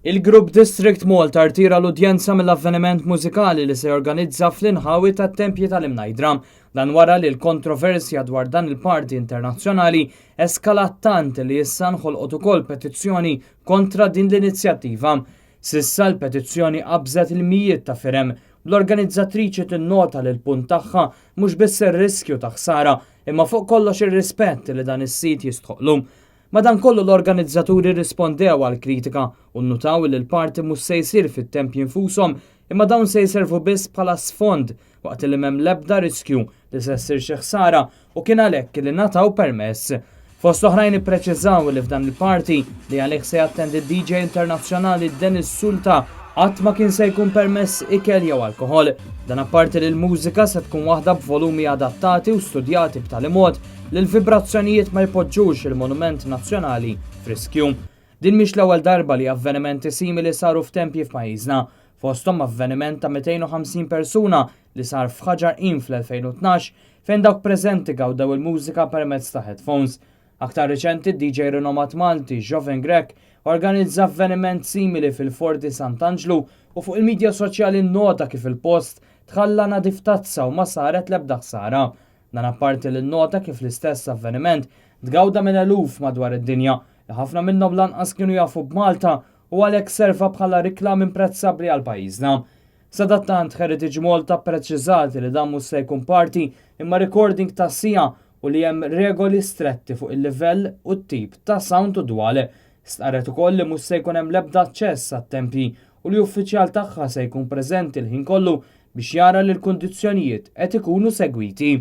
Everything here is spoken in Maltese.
Il-Grupp District Malta rtira l-udjenza mill-avveniment mużikali li se jorganizza fl-inħawi tat-Tempji tal-Imnajdra. Dan wara li l-kontroversja dwar dan il-parti internazzjonali eskalat tant li issa nħolqot ukoll petizzjoni kontra din l-inizjattiva. Sissa l-petizzjoni qabżet il-mijiet ta' firem. L-organizzatriċi tinnota li l-punt tagħha mhux biss ir-riskju ta' ħsara, imma fuq kollox ir-rispett li dan is-sit jistħoqlu. Madankollu l-organizzaturi rispondew għal kritika u nnutaw li l-parti mhux se jsir fit-tempji infushom imma dawn se jservu biss bħala sfond waqt li m'hemm l-ebda riskju li se ssir xi ħsara u kien għalhekk li nataw permess. Fost oħrajn ippreċiżaw li f'dan il-parti li għalih se jattendi DJ internazzjonali Dennis Sulta qatt ma kien se jkun permess ikel jew alkoħol. Dan apparti li l-mużika se tkun waħda b'volumi adattati u studjati b'tali mod li l-vibrazzjonijiet ma jpoġġux il-Monument Nazzjonali f'riskju. Din mhix l-ewwel darba li avvenimenti simili saru f'tempji f'pajjiżna, fosthom avveniment ta' 250 persuna li sar f'Ħaġar Qim fl-2012 fejn dawk preżenti gawdew il-mużika permezz ta' headphones. Aktar riċenti DJ rinomat Malti Joven Grek organizza avveniment simili fil-Forti Sant'Angelo u fuq il-medja soċjali nnota kif il-post tħalla nadif tazza u ma saret l-ebda ħsara. Dan apparti l-nota kif l-istess avveniment tgawda minn eluf madwar id-dinja li ħafna minnhom lanqas kienu jafu b'Malta u għalhekk serva bħala riklam imprezzabbli għal pajjiżna. Sadattant Heritage Malta ppreċiżat li dan mhux se jkun parti imma recording ta' sija u li hemm regoli stretti fuq il-livell u t-tip ta' sound u dwale. Stqarret ukoll li mhux se jkun hemm l-ebda aċċess għat-tempji u li uffiċjal tagħha se jkun preżenti l-ħin kollu biex jara li l-kundizzjonijiet qed ikunu segwiti.